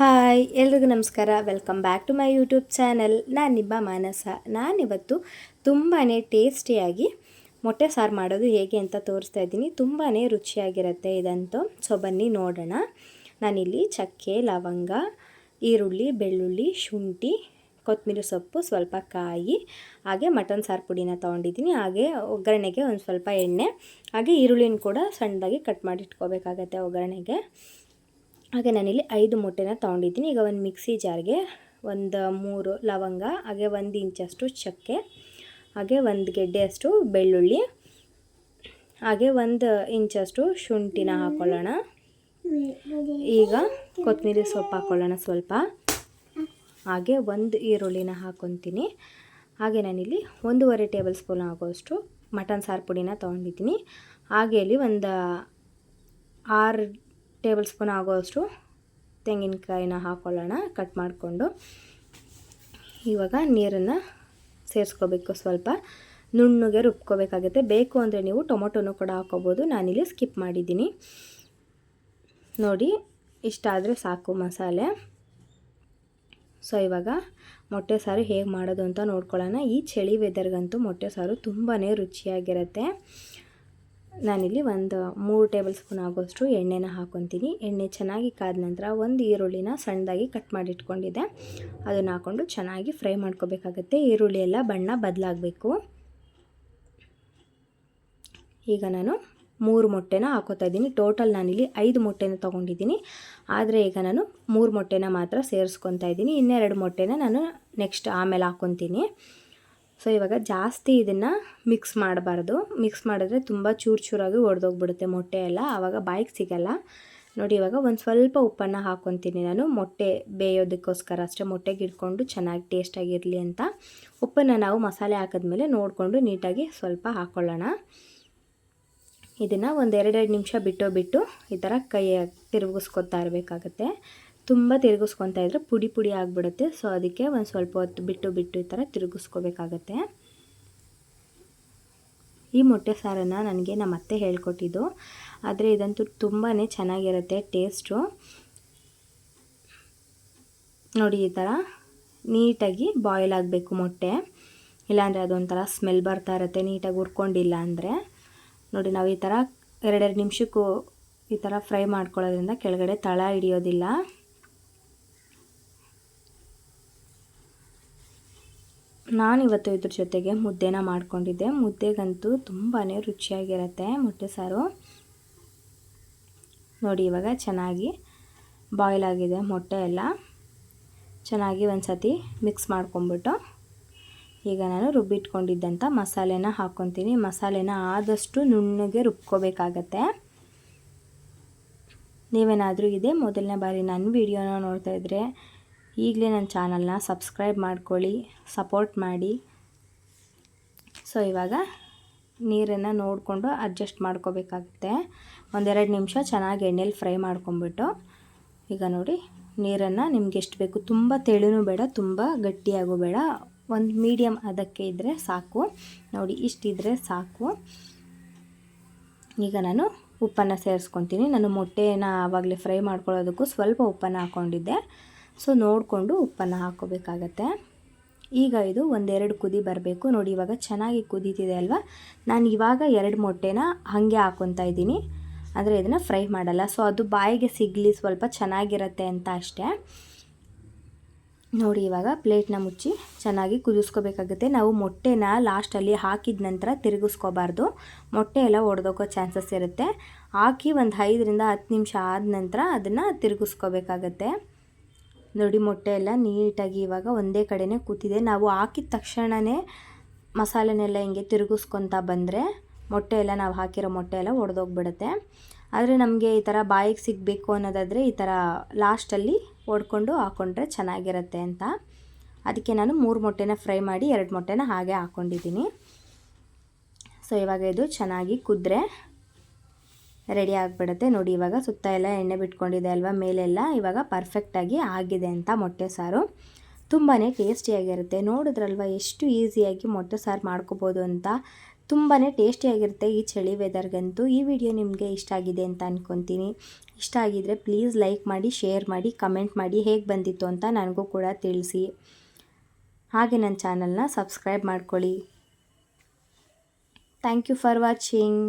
Hi ಎಲ್ರಿಗೂ ನಮಸ್ಕಾರ. Welcome back to my YouTube channel. ನಾನು ನಿಮ್ಮ ಮಾನಸ. ನಾನಿವತ್ತು ತುಂಬಾ ಟೇಸ್ಟಿಯಾಗಿ ಮೊಟ್ಟೆ ಸಾರು ಮಾಡೋದು ಹೇಗೆ ಅಂತ ತೋರಿಸ್ತಾ ಇದ್ದೀನಿ. ತುಂಬಾ ರುಚಿಯಾಗಿರುತ್ತೆ ಇದಂತೂ. ಸೊ ಬನ್ನಿ ನೋಡೋಣ. ನಾನಿಲ್ಲಿ ಚಕ್ಕೆ, ಲವಂಗ, ಈರುಳ್ಳಿ, ಬೆಳ್ಳುಳ್ಳಿ, ಶುಂಠಿ, ಕೊತ್ತಂಬರಿ ಸೊಪ್ಪು, ಸ್ವಲ್ಪ ಕಾಯಿ, ಹಾಗೆ ಮಟನ್ ಸಾರು ಪುಡಿನ ತೊಗೊಂಡಿದ್ದೀನಿ. ಹಾಗೆ ಒಗ್ಗರಣೆಗೆ ಒಂದು ಸ್ವಲ್ಪ ಎಣ್ಣೆ, ಹಾಗೆ ಈರುಳ್ಳಿನ ಕೂಡ ಸಣ್ಣದಾಗಿ ಕಟ್ ಮಾಡಿ ಇಟ್ಕೋಬೇಕಾಗತ್ತೆ ಒಗ್ಗರಣೆಗೆ. ಹಾಗೆ ನಾನಿಲ್ಲಿ 5 ಮೊಟ್ಟೆನ ತೊಗೊಂಡಿದ್ದೀನಿ. ಈಗ ಒಂದು ಮಿಕ್ಸಿ ಜಾರ್ಗೆ ಒಂದು 3 ಲವಂಗ, ಹಾಗೆ 1 ಇಂಚಷ್ಟು ಚಕ್ಕೆ, ಹಾಗೆ 1 ಗೆಡ್ಡೆಯಷ್ಟು ಬೆಳ್ಳುಳ್ಳಿ, ಹಾಗೆ 1 ಇಂಚಷ್ಟು ಶುಂಠಿನ ಹಾಕ್ಕೊಳ್ಳೋಣ. ಈಗ ಕೊತ್ತಂಬರಿ ಸೊಪ್ಪು ಹಾಕ್ಕೊಳ್ಳೋಣ ಸ್ವಲ್ಪ, ಹಾಗೆ 1 ಈರುಳ್ಳಿನ ಹಾಕ್ಕೊತೀನಿ. ಹಾಗೆ ನಾನಿಲ್ಲಿ 1.5 ಟೇಬಲ್ ಸ್ಪೂನ್ ಆಗೋಷ್ಟು ಮಟನ್ ಸಾರು ಪುಡಿನ ತೊಗೊಂಡಿದ್ದೀನಿ. ಹಾಗೆ ಇಲ್ಲಿ ಒಂದು 6 ಟೇಬಲ್ ಸ್ಪೂನ್ ಆಗೋಷ್ಟು ತೆಂಗಿನಕಾಯಿನ ಹಾಕ್ಕೊಳ್ಳೋಣ ಕಟ್ ಮಾಡಿಕೊಂಡು. ಇವಾಗ ನೀರನ್ನು ಸೇರಿಸ್ಕೋಬೇಕು, ಸ್ವಲ್ಪ ನುಣ್ಣಗೆ ರುಬ್ಕೋಬೇಕಾಗುತ್ತೆ. ಬೇಕು ಅಂದರೆ ನೀವು ಟೊಮೊಟೊನೂ ಕೂಡ ಹಾಕ್ಕೋಬೋದು, ನಾನಿಲ್ಲಿ ಸ್ಕಿಪ್ ಮಾಡಿದ್ದೀನಿ. ನೋಡಿ ಇಷ್ಟಾದರೆ ಸಾಕು ಮಸಾಲೆ. ಸೊ ಇವಾಗ ಮೊಟ್ಟೆ ಸಾರು ಹೇಗೆ ಮಾಡೋದು ಅಂತ ನೋಡ್ಕೊಳ್ಳೋಣ. ಈ ಚಳಿ ವೆದರ್ಗಂತೂ ಮೊಟ್ಟೆ ಸಾರು ತುಂಬಾ ರುಚಿಯಾಗಿರುತ್ತೆ. ನಾನಿಲ್ಲಿ ಒಂದು 3 ಟೇಬಲ್ ಸ್ಪೂನ್ ಆಗೋಷ್ಟು ಎಣ್ಣೆನ ಹಾಕ್ಕೊತೀನಿ. ಎಣ್ಣೆ ಚೆನ್ನಾಗಿ ಕಾದ ನಂತರ 1 ಈರುಳ್ಳಿನ ಸಣ್ಣದಾಗಿ ಕಟ್ ಮಾಡಿ ಇಟ್ಕೊಂಡಿದ್ದೆ, ಅದನ್ನು ಹಾಕ್ಕೊಂಡು ಚೆನ್ನಾಗಿ ಫ್ರೈ ಮಾಡ್ಕೋಬೇಕಾಗತ್ತೆ. ಈರುಳ್ಳಿ ಎಲ್ಲ ಬಣ್ಣ ಬದಲಾಗಬೇಕು. ಈಗ ನಾನು 3 ಮೊಟ್ಟೆನ ಹಾಕೋತಾ ಇದ್ದೀನಿ. ಟೋಟಲ್ ನಾನಿಲ್ಲಿ 5 ಮೊಟ್ಟೆನ ತೊಗೊಂಡಿದ್ದೀನಿ, ಆದರೆ ಈಗ ನಾನು 3 ಮೊಟ್ಟೆನ ಮಾತ್ರ ಸೇರಿಸ್ಕೊತಾ ಇದ್ದೀನಿ. ಇನ್ನೆರಡು ಮೊಟ್ಟೆನ ನಾನು ನೆಕ್ಸ್ಟ್ ಆಮೇಲೆ ಹಾಕ್ಕೊತೀನಿ. ಸೊ ಇವಾಗ ಜಾಸ್ತಿ ಇದನ್ನು ಮಿಕ್ಸ್ ಮಾಡಬಾರ್ದು. ಮಿಕ್ಸ್ ಮಾಡಿದ್ರೆ ತುಂಬ ಚೂರಾಗಿ ಒಡೆದೋಗ್ಬಿಡುತ್ತೆ ಮೊಟ್ಟೆ ಎಲ್ಲ, ಆವಾಗ ಬಾಯಿಗೆ ಸಿಗಲ್ಲ. ನೋಡಿ ಇವಾಗ ಒಂದು ಸ್ವಲ್ಪ ಉಪ್ಪನ್ನು ಹಾಕ್ಕೊತೀನಿ ನಾನು, ಮೊಟ್ಟೆ ಬೇಯೋದಕ್ಕೋಸ್ಕರ ಅಷ್ಟೇ, ಮೊಟ್ಟೆಗೆ ಇಟ್ಕೊಂಡು ಚೆನ್ನಾಗಿ ಟೇಸ್ಟಾಗಿರಲಿ ಅಂತ. ಉಪ್ಪನ್ನು ನಾವು ಮಸಾಲೆ ಹಾಕಿದ್ಮೇಲೆ ನೋಡಿಕೊಂಡು ನೀಟಾಗಿ ಸ್ವಲ್ಪ ಹಾಕ್ಕೊಳ್ಳೋಣ. ಇದನ್ನು ಒಂದು 2 ನಿಮಿಷ ಬಿಟ್ಟು ಈ ಥರ ಕೈ ತಿರುಗಿಸ್ಕೊತಾ ಇರಬೇಕಾಗತ್ತೆ. ತುಂಬ ತಿರುಗಿಸ್ಕೊತಾ ಇದ್ದರೆ ಪುಡಿ ಆಗಿಬಿಡುತ್ತೆ. ಸೊ ಅದಕ್ಕೆ ಒಂದು ಸ್ವಲ್ಪ ಹೊತ್ತು ಬಿಟ್ಟು ಈ ಥರ ತಿರುಗಿಸ್ಕೋಬೇಕಾಗತ್ತೆ. ಈ ಮೊಟ್ಟೆ ಸಾರನ್ನು ನನಗೆ ನಮ್ಮ ಅತ್ತೆ ಹೇಳ್ಕೊಟ್ಟಿದ್ದು, ಆದರೆ ಇದಂತೂ ತುಂಬಾ ಚೆನ್ನಾಗಿರುತ್ತೆ ಟೇಸ್ಟು. ನೋಡಿ ಈ ಥರ ನೀಟಾಗಿ ಬಾಯ್ಲ್ ಆಗಬೇಕು ಮೊಟ್ಟೆ, ಇಲ್ಲಾಂದರೆ ಅದೊಂಥರ ಸ್ಮೆಲ್ ಬರ್ತಾ ಇರುತ್ತೆ ನೀಟಾಗಿ ಹುರ್ಕೊಂಡಿಲ್ಲ ಅಂದರೆ. ನೋಡಿ ನಾವು ಈ ಥರ 2 ನಿಮಿಷಕ್ಕೂ ಈ ಥರ ಫ್ರೈ ಮಾಡ್ಕೊಳ್ಳೋದ್ರಿಂದ ಕೆಳಗಡೆ ತಳ ಹಿಡಿಯೋದಿಲ್ಲ. ನಾನಿವತ್ತು ಇದ್ರ ಜೊತೆಗೆ ಮುದ್ದೆನ ಮಾಡ್ಕೊಂಡಿದ್ದೆ. ಮುದ್ದೆಗಂತೂ ತುಂಬಾ ರುಚಿಯಾಗಿರುತ್ತೆ ಮೊಟ್ಟೆ ಸಾರು. ನೋಡಿ ಇವಾಗ ಚೆನ್ನಾಗಿ ಬಾಯ್ಲ್ ಆಗಿದೆ ಮೊಟ್ಟೆ ಎಲ್ಲ. ಚೆನ್ನಾಗಿ ಒಂದು ಸತಿ ಮಿಕ್ಸ್ ಮಾಡ್ಕೊಂಬಿಟ್ಟು ಈಗ ನಾನು ರುಬ್ಬಿಟ್ಕೊಂಡಿದ್ದಂಥ ಮಸಾಲೆನ ಹಾಕ್ಕೊತೀನಿ. ಮಸಾಲೆನ ಆದಷ್ಟು ನುಣ್ಣಗೆ ರುಬ್ಕೋಬೇಕಾಗತ್ತೆ. ನೀವೇನಾದರೂ ಇದೇ ಮೊದಲನೇ ಬಾರಿ ನನ್ನ ವಿಡಿಯೋನ ನೋಡ್ತಾ ಇದ್ದರೆ ಈಗಲೇ ನನ್ನ ಚಾನಲ್ನ ಸಬ್ಸ್ಕ್ರೈಬ್ ಮಾಡ್ಕೊಳ್ಳಿ, ಸಪೋರ್ಟ್ ಮಾಡಿ. ಸೊ ಇವಾಗ ನೀರನ್ನು ನೋಡಿಕೊಂಡು ಅಡ್ಜಸ್ಟ್ ಮಾಡ್ಕೋಬೇಕಾಗುತ್ತೆ. 1-2 ನಿಮಿಷ ಚೆನ್ನಾಗಿ ಎಣ್ಣೆಲಿ ಫ್ರೈ ಮಾಡ್ಕೊಂಬಿಟ್ಟು ಈಗ ನೋಡಿ ನೀರನ್ನು ನಿಮ್ಗೆ ಎಷ್ಟು ಬೇಕು, ತುಂಬ ತೆಳುನೂ ಬೇಡ, ತುಂಬ ಗಟ್ಟಿಯಾಗೂ ಬೇಡ, ಒಂದು ಮೀಡಿಯಮ್ ಅದಕ್ಕೆ ಇದ್ದರೆ ಸಾಕು. ನೋಡಿ ಇಷ್ಟಿದ್ರೆ ಸಾಕು. ಈಗ ನಾನು ಉಪ್ಪನ್ನು ಸೇರಿಸ್ಕೊತೀನಿ. ನಾನು ಮೊಟ್ಟೆನ ಆವಾಗಲೇ ಫ್ರೈ ಮಾಡ್ಕೊಳ್ಳೋದಕ್ಕೂ ಸ್ವಲ್ಪ ಉಪ್ಪನ್ನು ಹಾಕ್ಕೊಂಡಿದ್ದೆ. ಸೊ ನೋಡಿಕೊಂಡು ಉಪ್ಪನ್ನು ಹಾಕ್ಕೋಬೇಕಾಗತ್ತೆ. ಈಗ ಇದು 1-2 ಕುದಿ ಬರಬೇಕು. ನೋಡಿ ಇವಾಗ ಚೆನ್ನಾಗಿ ಕುದೀತಿದೆ ಅಲ್ವಾ. ನಾನು ಇವಾಗ 2 ಮೊಟ್ಟೆನ ಹಾಗೆ ಹಾಕ್ಕೊತಾ ಇದ್ದೀನಿ, ಅಂದರೆ ಇದನ್ನು ಫ್ರೈ ಮಾಡಲ್ಲ. ಸೊ ಅದು ಬಾಯಿಗೆ ಸಿಗಲಿ ಸ್ವಲ್ಪ ಚೆನ್ನಾಗಿರುತ್ತೆ ಅಂತ ಅಷ್ಟೇ. ನೋಡಿ ಇವಾಗ ಪ್ಲೇಟ್ನ ಮುಚ್ಚಿ ಚೆನ್ನಾಗಿ ಕುದಿಸ್ಕೋಬೇಕಾಗುತ್ತೆ. ನಾವು ಮೊಟ್ಟೆನ ಲಾಸ್ಟಲ್ಲಿ ಹಾಕಿದ ನಂತರ ತಿರುಗಿಸ್ಕೋಬಾರ್ದು, ಮೊಟ್ಟೆ ಎಲ್ಲ ಒಡೆದೋಗೋ ಚಾನ್ಸಸ್ ಇರುತ್ತೆ. ಹಾಕಿ ಒಂದು 5-10 ನಿಮಿಷ ಆದ ನಂತರ ಅದನ್ನು ತಿರುಗಿಸ್ಕೋಬೇಕಾಗತ್ತೆ. ನೋಡಿ ಮೊಟ್ಟೆ ಎಲ್ಲ ನೀಟಾಗಿ ಇವಾಗ ಒಂದೇ ಕಡೆನೇ ಕೂತಿದೆ. ನಾವು ಹಾಕಿದ ತಕ್ಷಣವೇ ಮಸಾಲೆನೆಲ್ಲ ಹಿಂಗೆ ತಿರುಗಿಸ್ಕೊತಾ ಬಂದರೆ ಮೊಟ್ಟೆ ಎಲ್ಲ, ನಾವು ಹಾಕಿರೋ ಮೊಟ್ಟೆ ಎಲ್ಲ ಒಡೆದೋಗ್ಬಿಡುತ್ತೆ. ಆದರೆ ನಮಗೆ ಈ ಥರ ಬಾಯಿಗೆ ಸಿಗಬೇಕು ಅನ್ನೋದಾದರೆ ಈ ಥರ ಲಾಸ್ಟಲ್ಲಿ ಒಡ್ಕೊಂಡು ಹಾಕ್ಕೊಂಡ್ರೆ ಚೆನ್ನಾಗಿರುತ್ತೆ ಅಂತ. ಅದಕ್ಕೆ ನಾನು 3 ಮೊಟ್ಟೆನ ಫ್ರೈ ಮಾಡಿ 2 ಮೊಟ್ಟೆನ ಹಾಗೆ ಹಾಕ್ಕೊಂಡಿದ್ದೀನಿ. ಸೊ ಇವಾಗ ಇದು ಚೆನ್ನಾಗಿ ಕುದ್ರೆ ರೆಡಿ ಆಗಿಬಿಡುತ್ತೆ. ನೋಡಿ ಇವಾಗ ಸುತ್ತ ಎಲ್ಲ ಎಣ್ಣೆ ಬಿಟ್ಕೊಂಡಿದೆ ಅಲ್ವಾ ಮೇಲೆಲ್ಲ, ಇವಾಗ ಪರ್ಫೆಕ್ಟಾಗಿ ಆಗಿದೆ ಅಂತ ಮೊಟ್ಟೆ ಸಾರು. ತುಂಬಾ ಟೇಸ್ಟಿಯಾಗಿರುತ್ತೆ. ನೋಡಿದ್ರಲ್ವ ಎಷ್ಟು ಈಸಿಯಾಗಿ ಮೊಟ್ಟೆ ಸಾರು ಮಾಡ್ಕೋಬೋದು ಅಂತ. ತುಂಬಾ ಟೇಸ್ಟಿಯಾಗಿರುತ್ತೆ ಈ ಚಳಿ ವೆದರ್ಗಂತೂ. ಈ ವಿಡಿಯೋ ನಿಮಗೆ ಇಷ್ಟ ಆಗಿದೆ ಅಂತ ಅಂದ್ಕೊತೀನಿ. ಇಷ್ಟ ಆಗಿದರೆ ಪ್ಲೀಸ್ ಲೈಕ್ ಮಾಡಿ, ಶೇರ್ ಮಾಡಿ, ಕಮೆಂಟ್ ಮಾಡಿ ಹೇಗೆ ಬಂದಿತ್ತು ಅಂತ ನನಗೂ ಕೂಡ ತಿಳಿಸಿ. ಹಾಗೆ ನನ್ನ ಚಾನಲ್ನ ಸಬ್ಸ್ಕ್ರೈಬ್ ಮಾಡ್ಕೊಳ್ಳಿ. Thank you for watching.